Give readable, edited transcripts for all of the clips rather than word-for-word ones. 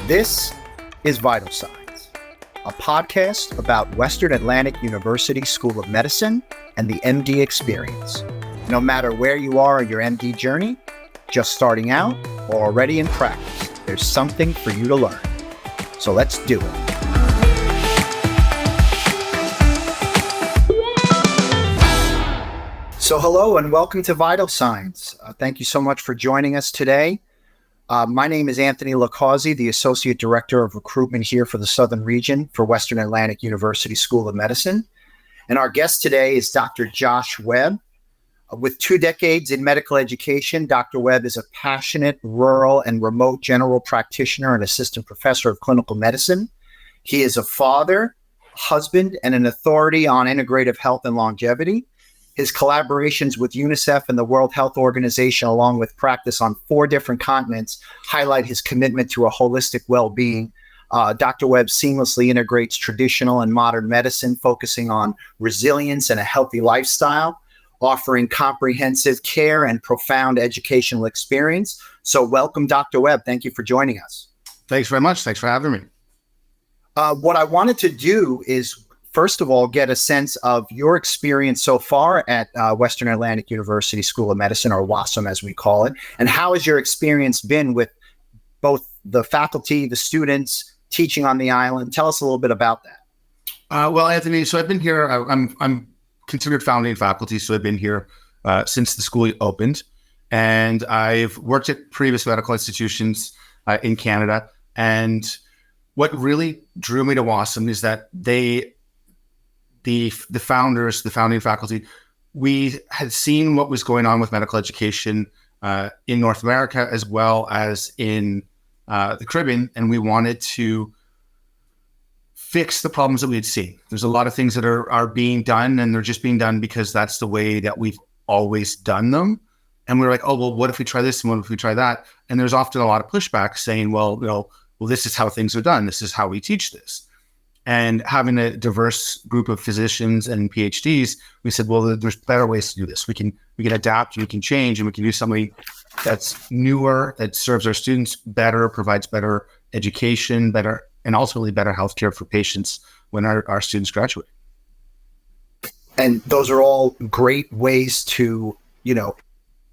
This is Vital Signs, a podcast about Western Atlantic University School of Medicine and the MD experience. No matter where you are in your MD journey, just starting out or already in practice, there's something for you to learn. So let's do it. So hello and welcome to Vital Signs. Thank you so much for joining us today. My name is Anthony LaCausi, the Associate Director of Recruitment here for the Southern Region for Western Atlantic University School of Medicine. And our guest today is Dr. Josh Webb. With 2 decades in medical education, Dr. Webb is a passionate, rural, and remote general practitioner and assistant professor of clinical medicine. He is a father, husband, and an authority on integrative health and longevity. His collaborations with UNICEF and the World Health Organization, along with practice on 4 different continents, highlight his commitment to a holistic well-being. Dr. Webb seamlessly integrates traditional and modern medicine, focusing on resilience and a healthy lifestyle, offering comprehensive care and profound educational experience. So welcome, Dr. Webb. Thank you for joining us. Thanks very much. Thanks for having me. What I wanted to do is, first of all, get a sense of your experience so far at Western Atlantic University School of Medicine, or WAUSM as we call it, and how has your experience been with both the faculty, the students, teaching on the island? Tell us a little bit about that. Well, Anthony, so I've been here, I'm considered founding faculty, so I've been here since the school opened, and I've worked at previous medical institutions in Canada, and what really drew me to WAUSM is that the founders, the founding faculty, we had seen what was going on with medical education in North America as well as in the Caribbean, and we wanted to fix the problems that we had seen. There's a lot of things that are being done, and they're just being done because that's the way that we've always done them. And we were like, oh, well, what if we try this and what if we try that? And there's often a lot of pushback saying, well, this is how things are done. This is how we teach this. And having a diverse group of physicians and PhDs, we said, well, there's better ways to do this. We can adapt, and we can change, and we can do something that's newer, that serves our students better, provides better education, better, and ultimately better healthcare for patients when our students graduate. And those are all great ways to,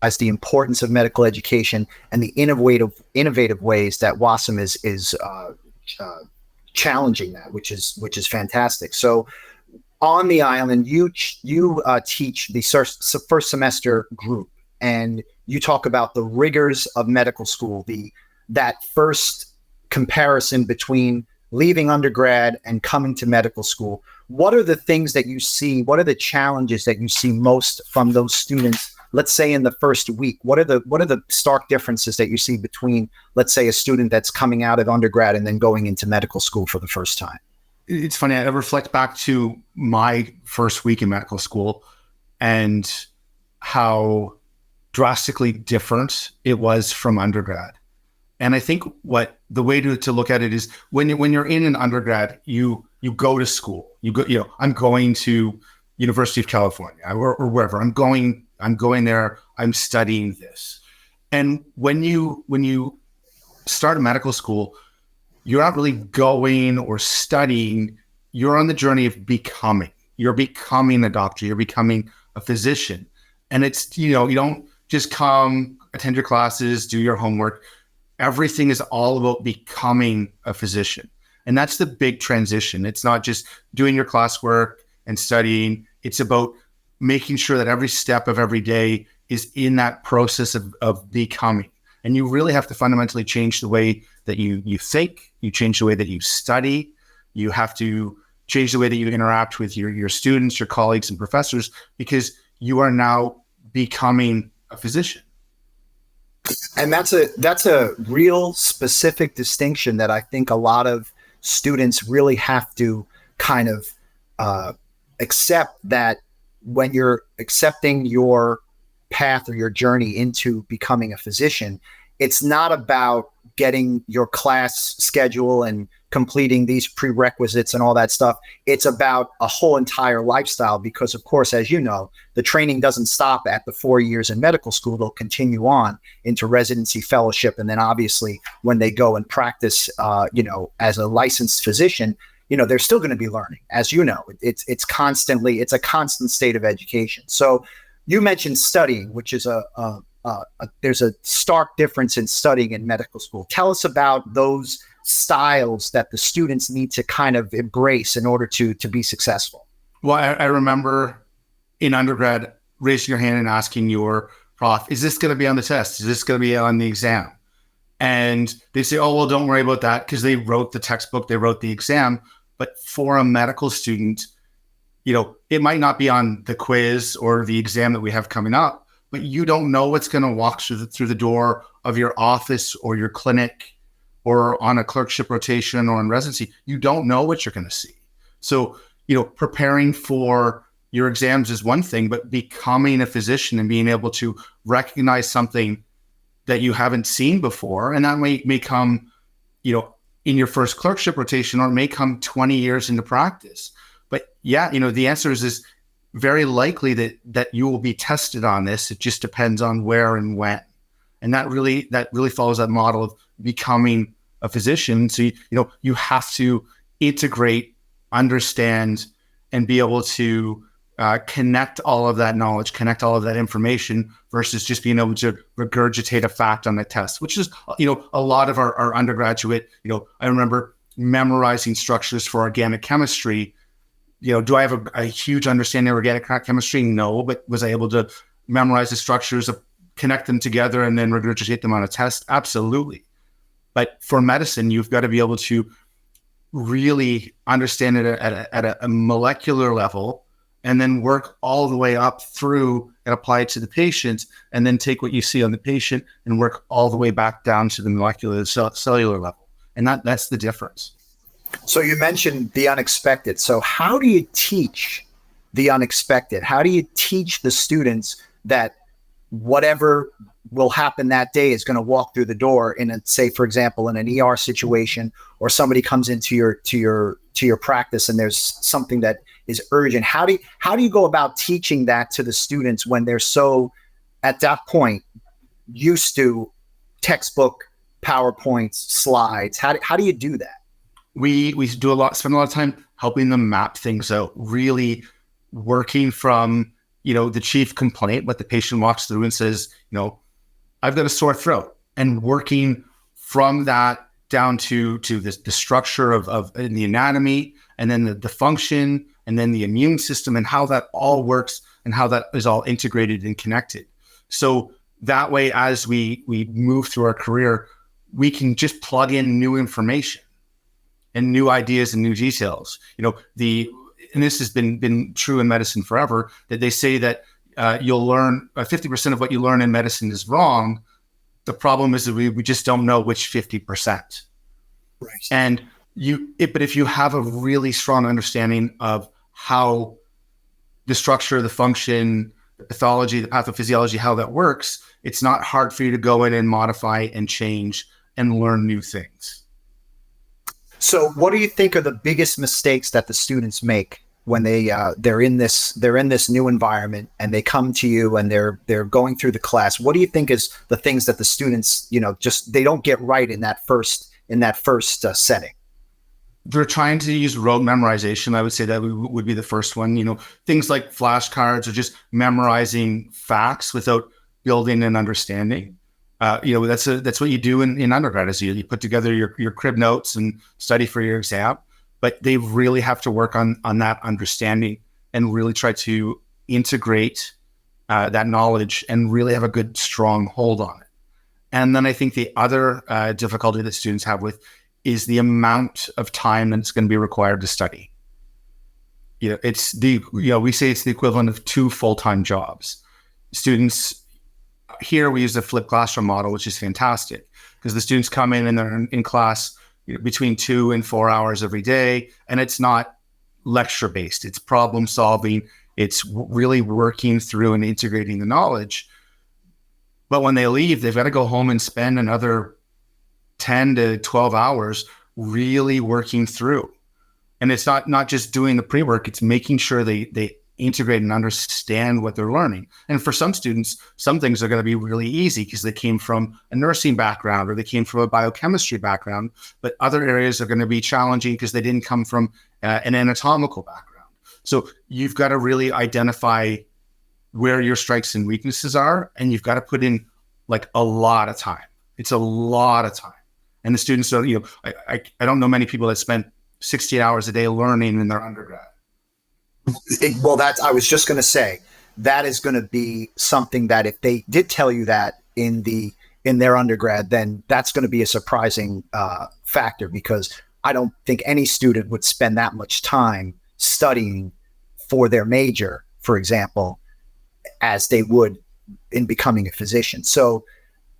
as the importance of medical education and the innovative ways that WAUSM is challenging that, which is fantastic. So on the island, you teach the first semester group, and you talk about the rigors of medical school, that first comparison between leaving undergrad and coming to medical school. What are the things that you see? What are the challenges that you see most from those students? Let's say in the first week, what are the stark differences that you see between, let's say, a student that's coming out of undergrad and then going into medical school for the first time? It's funny. I reflect back to my first week in medical school and how drastically different it was from undergrad. And I think the way to look at it is when you're in an undergrad, you go to school. I'm going to University of California or wherever. I'm going there. I'm studying this. And when you start a medical school, you're not really going or studying. You're on the journey of becoming. You're becoming a doctor. You're becoming a physician. And it's, you don't just come, attend your classes, do your homework. Everything is all about becoming a physician. And that's the big transition. It's not just doing your classwork and studying. It's about making sure that every step of every day is in that process of becoming. And you really have to fundamentally change the way that you think, you change the way that you study, you have to change the way that you interact with your students, your colleagues and professors, because you are now becoming a physician. And that's a real specific distinction that I think a lot of students really have to kind of accept, that when you're accepting your path or your journey into becoming a physician, it's not about getting your class schedule and completing these prerequisites and all that stuff. It's about a whole entire lifestyle because, of course, as you know, the training doesn't stop at the 4 years in medical school. They'll continue on into residency, fellowship, and then obviously when they go and practice, as a licensed physician, they're still going to be learning. As you know, it's a constant state of education. So you mentioned studying, which is there's a stark difference in studying in medical school. Tell us about those styles that the students need to kind of embrace in order to be successful. Well, I remember in undergrad raising your hand and asking your prof, is this going to be on the test? Is this going to be on the exam? And they say, oh, well, don't worry about that because they wrote the textbook, they wrote the exam. But for a medical student, it might not be on the quiz or the exam that we have coming up, but you don't know what's going to walk through the door of your office or your clinic or on a clerkship rotation or in residency. You don't know what you're going to see. So, preparing for your exams is one thing, but becoming a physician and being able to recognize something that you haven't seen before, and that may come, in your first clerkship rotation, or it may come 20 years into practice. But yeah, the answer is very likely that you will be tested on this. It just depends on where and when. And that really follows that model of becoming a physician. So, you have to integrate, understand, and be able to connect all of that knowledge, connect all of that information versus just being able to regurgitate a fact on the test, which is, a lot of our undergraduate, I remember memorizing structures for organic chemistry. Do I have a huge understanding of organic chemistry? No, but was I able to memorize the structures, connect them together, and then regurgitate them on a test? Absolutely. But for medicine, you've got to be able to really understand it at a molecular level, and then work all the way up through and apply it to the patient, and then take what you see on the patient and work all the way back down to the molecular cellular level. And that's the difference. So you mentioned the unexpected. So how do you teach the unexpected? How do you teach the students that whatever will happen that day is going to walk through the door say, for example, in an ER situation, or somebody comes into your practice and there's something that is urgent? How do you go about teaching that to the students when they're so, at that point, used to textbook, PowerPoints, slides? How do you do that? We spend a lot of time helping them map things out, really working from, the chief complaint, what the patient walks through and says, I've got a sore throat, and working from that down to the structure of in the anatomy, and then the function, and then the immune system, and how that all works and how that is all integrated and connected. So that way, as we move through our career, we can just plug in new information and new ideas and new details. And this has been true in medicine forever, that they say that you'll learn 50% of what you learn in medicine is wrong. The problem is that we just don't know which 50%. Right. And but if you have a really strong understanding of how the structure, the function, the pathology, the pathophysiology, how that works, it's not hard for you to go in and modify and change and learn new things. So what do you think are the biggest mistakes that the students make when they're in this new environment and they come to you and they're going through the class? What do you think is the things that the students, just they don't get right in that first setting? They're trying to use rote memorization. I would say that would be the first one. Things like flashcards or just memorizing facts without building an understanding. That's what you do in undergrad, is you put together your crib notes and study for your exam. But they really have to work on that understanding and really try to integrate that knowledge and really have a good, strong hold on it. And then I think the other difficulty that students have with is the amount of time that's going to be required to study. We say it's the equivalent of 2 full-time jobs. Students here, we use the flipped classroom model, which is fantastic because the students come in and they're in class between 2 and 4 hours every day. And it's not lecture based. It's problem solving. It's really working through and integrating the knowledge. But when they leave, they've got to go home and spend another 10 to 12 hours really working through. And it's not just doing the pre-work, it's making sure they integrate and understand what they're learning. And for some students, some things are going to be really easy because they came from a nursing background or they came from a biochemistry background, but other areas are going to be challenging because they didn't come from an anatomical background. So you've got to really identify where your strengths and weaknesses are, and you've got to put in like a lot of time. It's a lot of time. And the students are, I don't know many people that spent 60 hours a day learning in their undergrad. I was just going to say, that is going to be something that if they did tell you that in their undergrad, then that's going to be a surprising factor, because I don't think any student would spend that much time studying for their major, for example, as they would in becoming a physician. So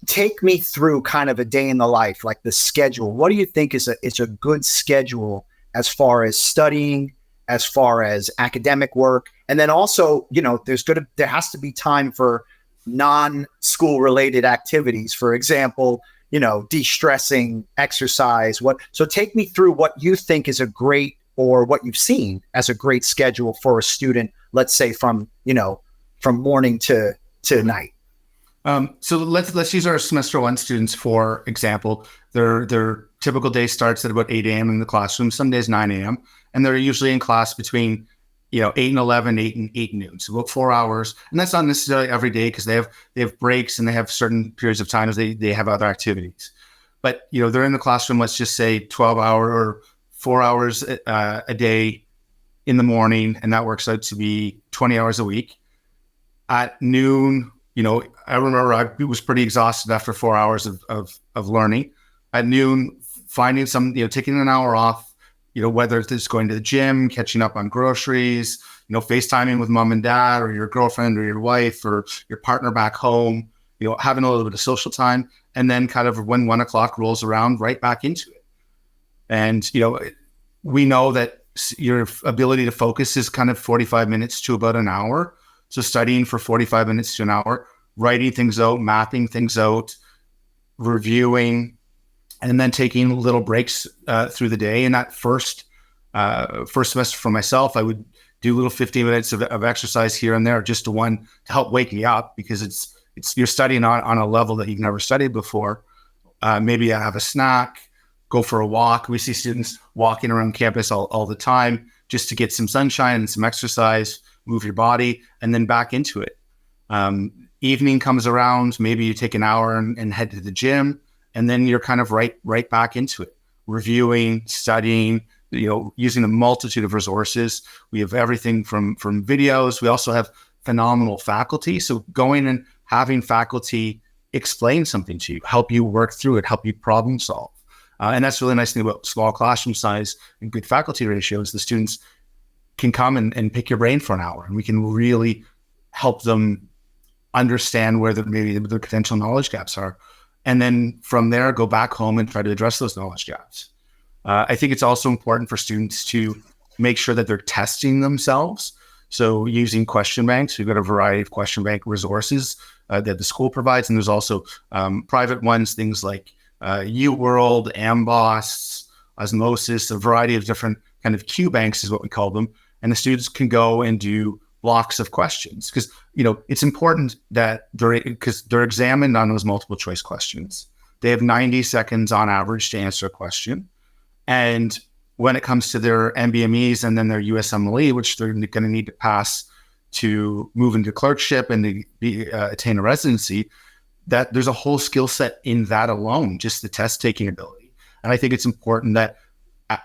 take me through kind of a day in the life, like the schedule. What do you think is a good schedule as far as studying, as far as academic work? And then also, there has to be time for non-school related activities. For example, de-stressing, exercise. So take me through what you think is a great, or what you've seen as a great schedule for a student, let's say from morning to night. So let's use our semester 1 students for example. Their typical day starts at about 8 a.m. in the classroom, some days 9 a.m. And they're usually in class between 8 and 11, 8 and noon. So about 4 hours. And that's not necessarily every day, because they have breaks and they have certain periods of time as they have other activities. But they're in the classroom, let's just say 12 hour or 4 hours a day in the morning, and that works out to be 20 hours a week. At noon, I remember I was pretty exhausted after 4 hours of learning. At noon, finding taking an hour off, whether it's going to the gym, catching up on groceries, FaceTiming with mom and dad or your girlfriend or your wife or your partner back home, having a little bit of social time, and then kind of when 1 o'clock rolls around, right back into it. And, we know that your ability to focus is kind of 45 minutes to about an hour. So studying for 45 minutes to an hour, writing things out, mapping things out, reviewing, and then taking little breaks through the day. And that first semester for myself, I would do little 15 minutes of exercise here and there, just to help wake me up, because it's you're studying on a level that you've never studied before. Maybe I have a snack, go for a walk. We see students walking around campus all the time just to get some sunshine and some exercise, move your body, and then back into it. Evening comes around, maybe you take an hour and head to the gym, and then you're kind of right back into it, reviewing, studying, using a multitude of resources. We have everything from videos. We also have phenomenal faculty. So going and having faculty explain something to you, help you work through it, help you problem solve. And that's the really nice thing about small classroom size and good faculty ratios. The students can come and pick your brain for an hour, and we can really help them understand where maybe the potential knowledge gaps are. And then from there, go back home and try to address those knowledge gaps. I think it's also important for students to make sure that they're testing themselves. So using question banks, we've got a variety of question bank resources that the school provides. And there's also private ones, things like UWorld, AMCAS, Osmosis, a variety of different kind of Q banks is what we call them. And the students can go and do blocks of questions, because it's important that because they're examined on those multiple choice questions. They have 90 seconds on average to answer a question. And when it comes to their MBMEs and then their USMLE, which they're going to need to pass to move into clerkship and to attain a residency, that there's a whole skill set in that alone, just the test taking ability. And I think it's important that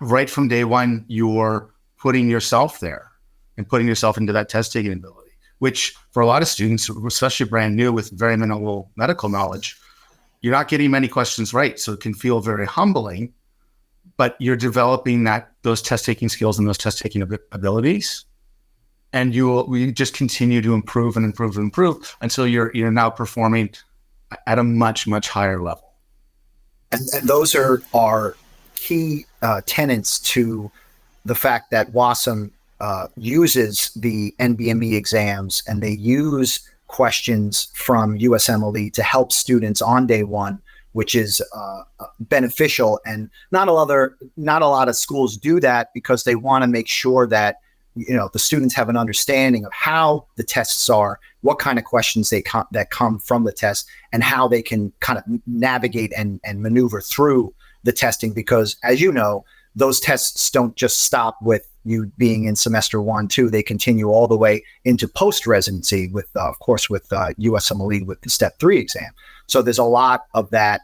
right from day one, you're putting yourself there and putting yourself into that test taking ability, which for a lot of students, especially brand new with very minimal medical knowledge, you're not getting many questions right. So it can feel very humbling, but you're developing those test taking skills and those test taking abilities. And we just continue to improve and improve and improve until you're now performing at a much, much higher level. And those are key tenets to the fact that WAUSM uses the NBME exams, and they use questions from USMLE to help students on day one which is beneficial. And not a lot of schools do that because they want to make sure that the students have an understanding of how the tests are, what kind of questions that come from the test, and how they can kind of navigate and maneuver through the testing. Because as you know, those tests don't just stop with you being in semester 1, 2. They continue all the way into post-residency with, of course, with USMLE with the Step 3 exam. So there's a lot of that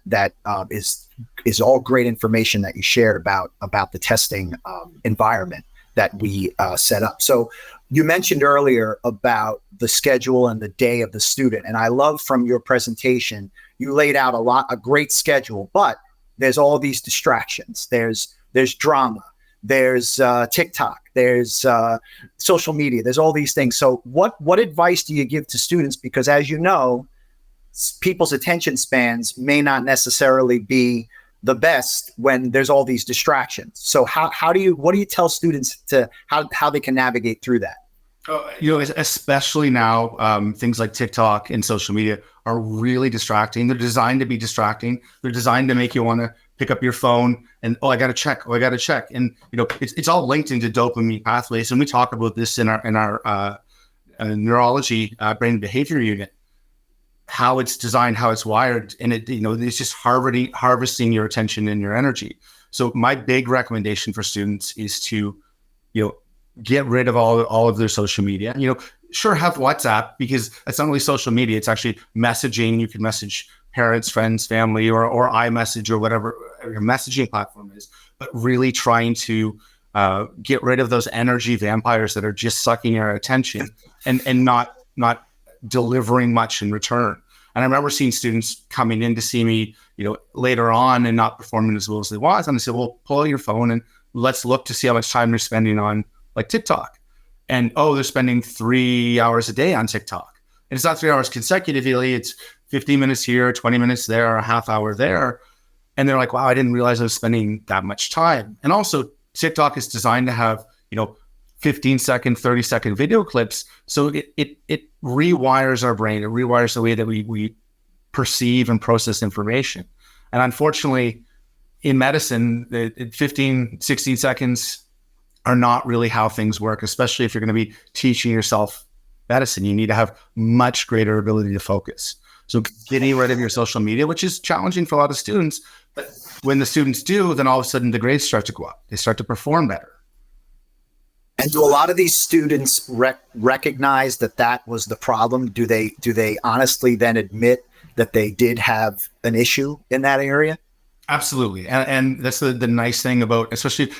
is all great information that you shared about the testing environment that we set up. So you mentioned earlier about the schedule and the day of the student. And I love from your presentation, you laid out a great schedule, but there's all these distractions. There's drama, there's TikTok, there's social media, there's all these things. So what advice do you give to students? Because as you know, people's attention spans may not necessarily be the best when there's all these distractions. So what do you tell students to how they can navigate through that? Especially now, things like TikTok and social media are really distracting. They're designed to be distracting. They're designed to make you want to pick up your phone and, I got to check. And, it's all linked into dopamine pathways. And we talk about this in our neurology, brain and behavior unit, how it's designed, how it's wired. And it's just harvesting your attention and your energy. So my big recommendation for students is to, get rid of all of their social media. Sure, have WhatsApp, because it's not only social media, it's actually messaging. You can message parents, friends, family, or iMessage, or whatever your messaging platform is, but really trying to get rid of those energy vampires that are just sucking your attention and not delivering much in return. And I remember seeing students coming in to see me, later on and not performing as well as they was. And I said, well, pull out your phone and let's look to see how much time they're spending on like TikTok. And, they're spending 3 hours a day on TikTok. And it's not 3 hours consecutively. It's 15 minutes here, 20 minutes there, a half hour there. And they're like, wow, I didn't realize I was spending that much time. And also TikTok is designed to have, 15-second, 30-second video clips. So it rewires our brain. It rewires the way that we perceive and process information. And unfortunately, in medicine, 15, 16 seconds are not really how things work, especially if you're going to be teaching yourself medicine. You need to have much greater ability to focus. So getting rid of your social media, which is challenging for a lot of students, but when the students do, then all of a sudden the grades start to go up. They start to perform better. And do a lot of these students recognize that was the problem? Do they honestly then admit that they did have an issue in that area? Absolutely. And that's the nice thing about, especially,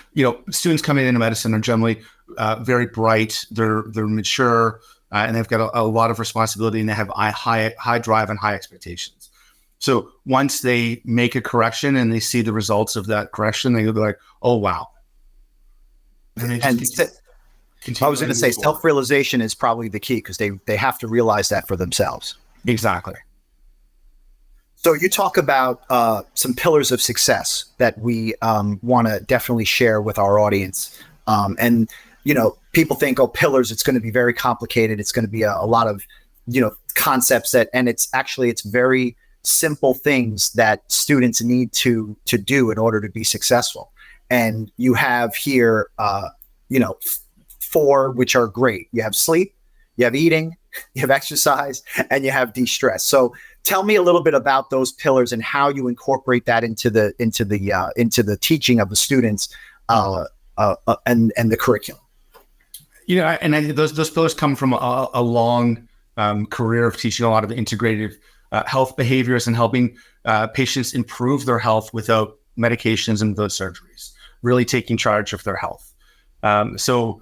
students coming into medicine are generally very bright. They're mature, and they've got a lot of responsibility, and they have high drive and high expectations. So once they make a correction and they see the results of that correction, they go like, oh, wow. And I was going to say self-realization is probably the key, because they have to realize that for themselves. Exactly. So you talk about some pillars of success that we want to definitely share with our audience. And, people think, pillars, it's going to be very complicated. It's going to be a lot of, concepts and it's very simple things that students need to do in order to be successful. And you have here, 4, which are great. You have sleep, you have eating, you have exercise, and you have de-stress. So tell me a little bit about those pillars and how you incorporate that into the teaching of the students and the curriculum. And those pillars come from a long career of teaching a lot of integrative health behaviors and helping patients improve their health without medications and without surgeries, really taking charge of their health. So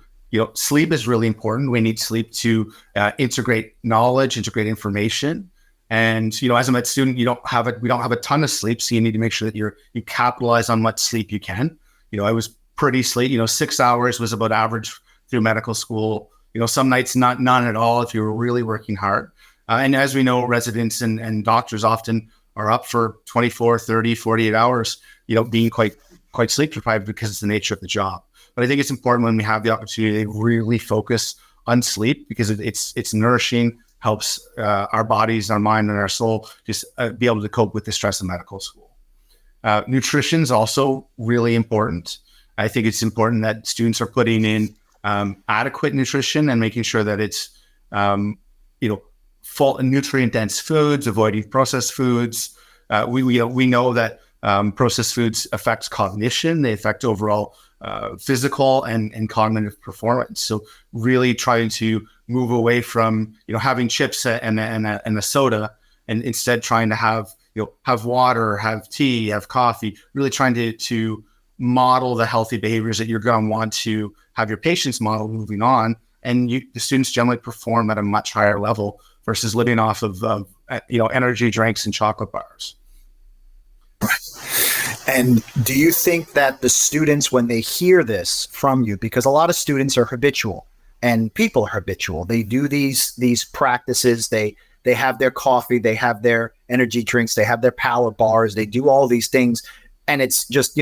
sleep is really important. We need sleep to integrate knowledge, integrate information. And, as a med student, we don't have a ton of sleep. So you need to make sure that you capitalize on what sleep you can. I was pretty sleep, 6 hours was about average through medical school. Some nights none at all if you were really working hard. And as we know, residents and doctors often are up for 24, 30, 48 hours, being quite sleep deprived because it's the nature of the job. But I think it's important when we have the opportunity to really focus on sleep, because it's nourishing, helps our bodies, our mind, and our soul just be able to cope with the stress of medical school. Nutrition is also really important. I think it's important that students are putting in adequate nutrition and making sure that it's, full nutrient dense foods, avoiding processed foods. We know that processed foods affect cognition. They affect overall physical and cognitive performance. So really trying to move away from, having chips and a soda, and instead trying to have water, have tea, have coffee, really trying to model the healthy behaviors that you're going to want to have your patients model moving on. And the students generally perform at a much higher level versus living off of, energy drinks and chocolate bars. And do you think that the students, when they hear this from you, because a lot of students are habitual and people are habitual, they do these practices, they have their coffee, they have their energy drinks, they have their power bars, they do all these things, and it's just,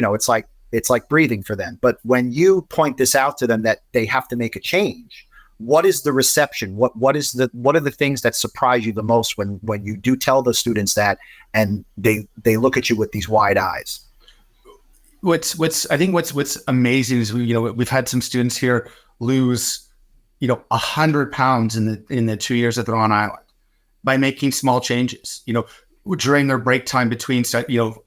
it's like breathing for them. But when you point this out to them that they have to make a change, what is the reception? What are the things that surprise you the most when you do tell the students that and they look at you with these wide eyes? What's amazing is we've had some students here lose 100 pounds in the 2 years that they're on island by making small changes. During their break time between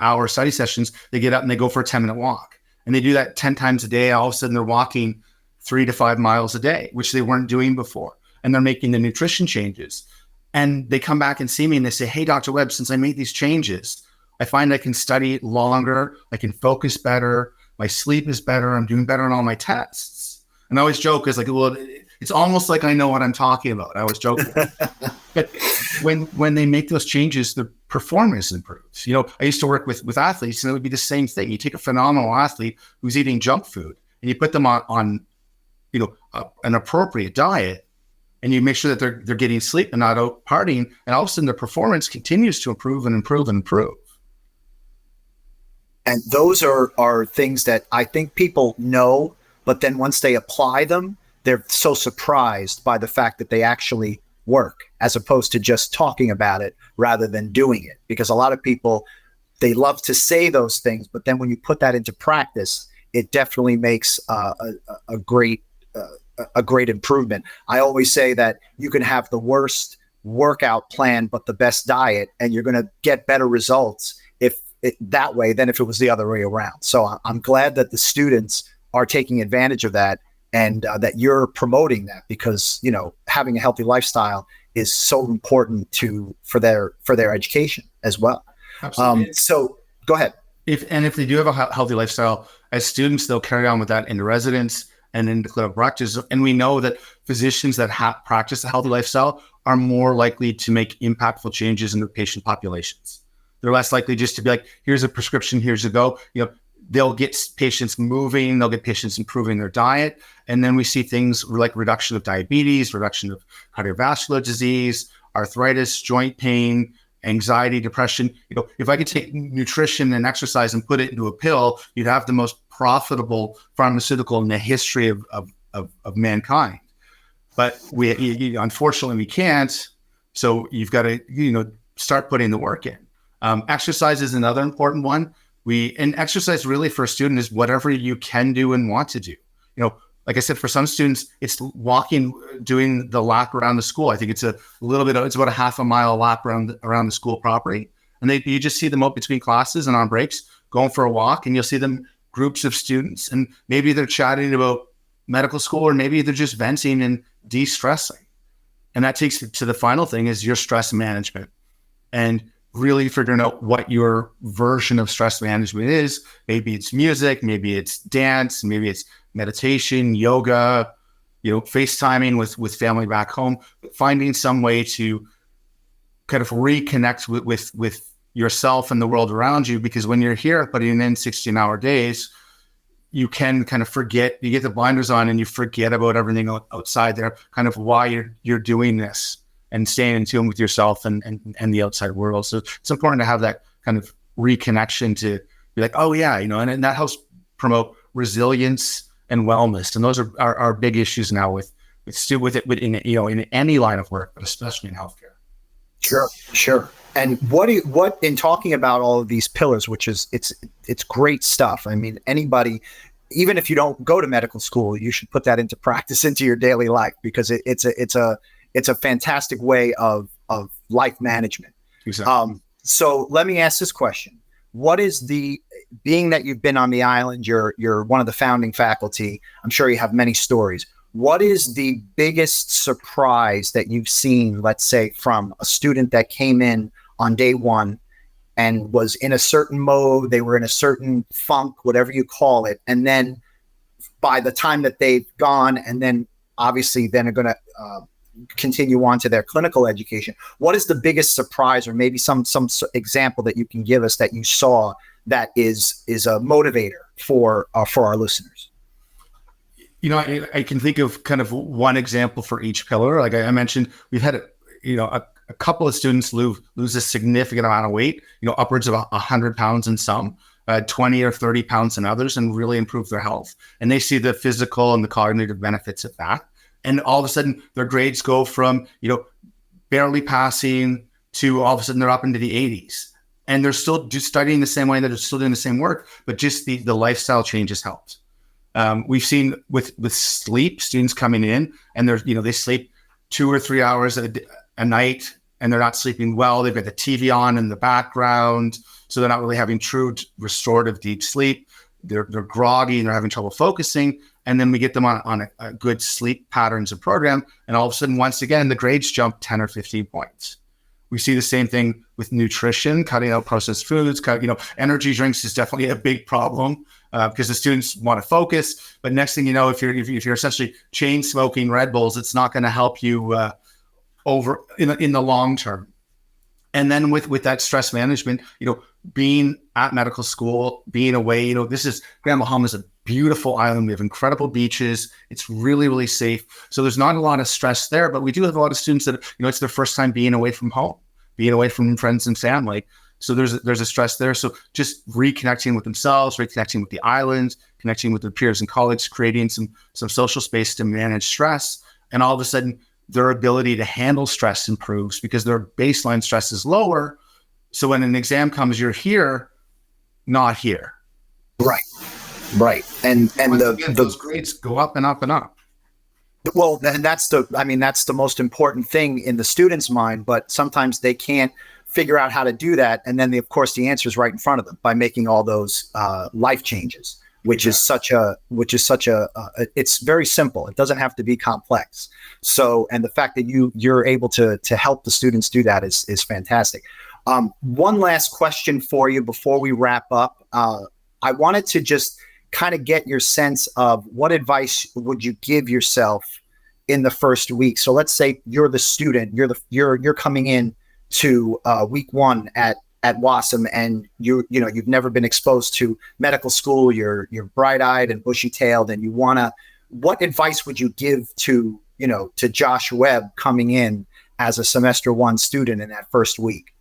hour study sessions, they get up and they go for a 10-minute walk, and they do that 10 times a day. All of a sudden, they're walking 3 to 5 miles a day, which they weren't doing before, and they're making the nutrition changes. And they come back and see me and they say, "Hey, Dr. Webb, since I made these changes, I find I can study longer, I can focus better, my sleep is better, I'm doing better on all my tests." And I always joke, well, it's almost like I know what I'm talking about. I always joke. But when they make those changes, the performance improves. I used to work with athletes, and it would be the same thing. You take a phenomenal athlete who's eating junk food and you put them on an appropriate diet, and you make sure that they're getting sleep and not out partying, and all of a sudden their performance continues to improve and improve and improve. And those are things that I think people know, but then once they apply them, they're so surprised by the fact that they actually work, as opposed to just talking about it rather than doing it. Because a lot of people, they love to say those things, but then when you put that into practice, it definitely makes a great improvement. I always say that you can have the worst workout plan, but the best diet, and you're going to get better results that way than if it was the other way around. So I'm glad that the students are taking advantage of that, and that you're promoting that, because having a healthy lifestyle is so important for their education as well. Absolutely. So go ahead. If they do have a healthy lifestyle, as students, they'll carry on with that into residence and into clinical practice. And we know that physicians that practice a healthy lifestyle are more likely to make impactful changes in their patient populations. They're less likely just to be like, "Here's a prescription, here's a go." They'll get patients moving, they'll get patients improving their diet. And then we see things like reduction of diabetes, reduction of cardiovascular disease, arthritis, joint pain, anxiety, depression. If I could take nutrition and exercise and put it into a pill, you'd have the most profitable pharmaceutical in the history of mankind. But unfortunately we can't. So you've got to, start putting the work in. Exercise is another important one. And exercise really for a student is whatever you can do and want to do. Like I said, for some students, it's walking, doing the lap around the school. I think it's it's about a half a mile lap around the school property. And you just see them out between classes and on breaks going for a walk, and you'll see them, groups of students, and maybe they're chatting about medical school, or maybe they're just venting and de-stressing. And that takes to the final thing is your stress management, and really figuring out what your version of stress management is. Maybe it's music, maybe it's dance, maybe it's meditation, yoga, FaceTiming with family back home, finding some way to kind of reconnect with yourself and the world around you. Because when you're here putting in 16-hour days, you can kind of forget, you get the blinders on and you forget about everything outside there, kind of why you're doing this, and staying in tune with yourself and the outside world. So it's important to have that kind of reconnection, to be like, oh yeah, and that helps promote resilience and wellness. And those are big issues now in any line of work, but especially in healthcare. Sure. And what in talking about all of these pillars, which is it's great stuff. I mean, anybody, even if you don't go to medical school, you should put that into practice into your daily life, because it's a fantastic way of life management. Exactly. So let me ask this question: what is being that you've been on the island, you're one of the founding faculty, I'm sure you have many stories. What is the biggest surprise that you've seen, let's say, from a student that came in on day one and was in a certain mode, they were in a certain funk, whatever you call it, and then by the time that they've gone, and then obviously then are going to continue on to their clinical education, what is the biggest surprise, or maybe some example that you can give us that you saw that is a motivator for our listeners? I can think of kind of one example for each pillar. Like I mentioned, we've had a couple of students lose a significant amount of weight, upwards of 100 pounds in some, 20 or 30 pounds in others, and really improve their health. And they see the physical and the cognitive benefits of that. And all of a sudden their grades go from, barely passing to all of a sudden they're up into the 80s. And they're still just studying the same way, that they're still doing the same work, but just the lifestyle changes helped. We've seen with sleep, students coming in and they sleep 2 or 3 hours a night, and they're not sleeping well. They've got the TV on in the background, so they're not really having true restorative deep sleep. They're groggy and they're having trouble focusing. And then we get them on a good sleep patterns and program, and all of a sudden, once again, the grades jump 10 or 15 points. We see the same thing with nutrition, cutting out processed foods. Energy drinks is definitely a big problem because the students want to focus. But next thing you know, if you're essentially chain smoking Red Bulls, it's not going to help you over in the long term. And then with that stress management, being at medical school, being away, Grand Bahama is a beautiful island. We have incredible beaches. It's really, really safe. So there's not a lot of stress there, but we do have a lot of students that, it's their first time being away from home, being away from friends and family. So there's a stress there. So just reconnecting with themselves, reconnecting with the island, connecting with their peers and colleagues, creating some social space to manage stress. And all of a sudden, their ability to handle stress improves because their baseline stress is lower. So when an exam comes, you're here, not here. Right. And those grades go up and up and up. Well, and that's the most important thing in the student's mind, but sometimes they can't figure out how to do that. And then of course the answer is right in front of them by making all those life changes, which is such a it's very simple. It doesn't have to be complex. So, and the fact that you're able to help the students do that is fantastic. One last question for you before we wrap up. I wanted to just kind of get your sense of what advice would you give yourself in the first week. So let's say you're the student, you're coming in to week one at WAUSM, and you've never been exposed to medical school. You're bright-eyed and bushy-tailed, and what advice would you give to Josh Webb coming in as a semester one student in that first week?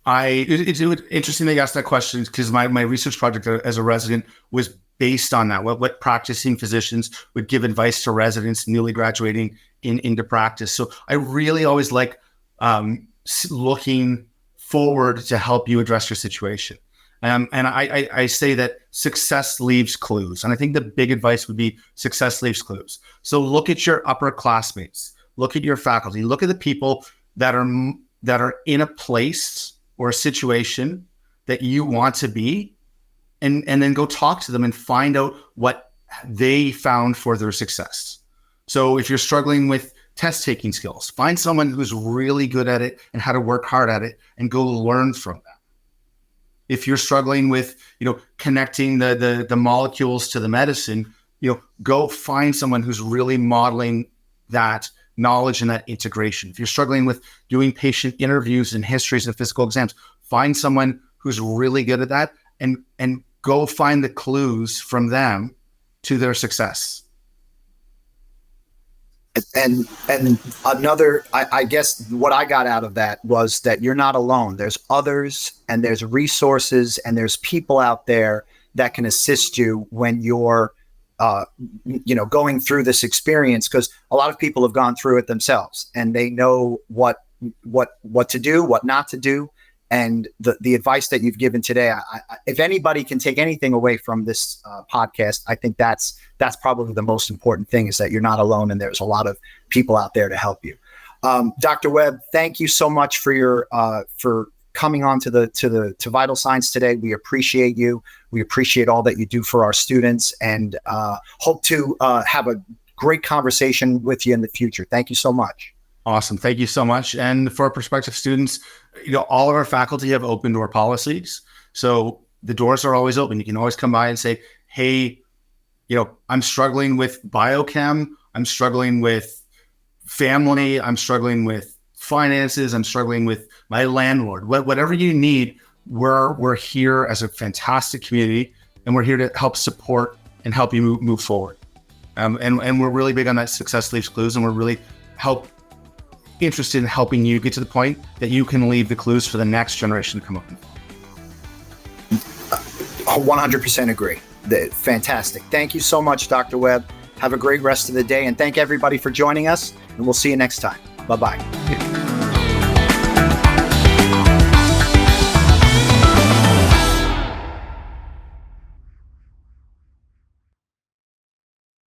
It's interesting that you asked that question, because my research project as a resident was based on that. What practicing physicians would give advice to residents newly graduating into practice. So I really always like looking forward to help you address your situation. And I say that success leaves clues. And I think the big advice would be success leaves clues. So look at your upper classmates, look at your faculty, look at the people that are in a place or a situation that you want to be, and then go talk to them and find out what they found for their success. So if you're struggling with test taking skills, find someone who's really good at it and how to work hard at it, and go learn from them. If you're struggling with, connecting the molecules to the medicine, go find someone who's really modeling that knowledge and that integration. If you're struggling with doing patient interviews and histories and physical exams, find someone who's really good at that, and go find the clues from them to their success. And another, I guess what I got out of that was that you're not alone. There's others, and there's resources, and there's people out there that can assist you when you're going through this experience, because a lot of people have gone through it themselves, and they know what what to do, what not to do. And the advice that you've given today, if anybody can take anything away from this podcast, I think that's probably the most important thing, is that you're not alone and there's a lot of people out there to help you. Dr. Webb, thank you so much for coming on to Vital Signs today. We appreciate you. We appreciate all that you do for our students, and hope to have a great conversation with you in the future. Thank you so much. Awesome. Thank you so much. And for our prospective students, all of our faculty have open door policies. So the doors are always open. You can always come by and say, hey, I'm struggling with biochem. I'm struggling with family. I'm struggling with finances. I'm struggling with my landlord. Whatever you need, we're here as a fantastic community, and we're here to help support and help you move forward. And we're really big on that success leaves clues, and we're really interested in helping you get to the point that you can leave the clues for the next generation to come up. 100% agree. Fantastic. Thank you so much, Dr. Webb. Have a great rest of the day, and thank everybody for joining us, and we'll see you next time. Bye-bye.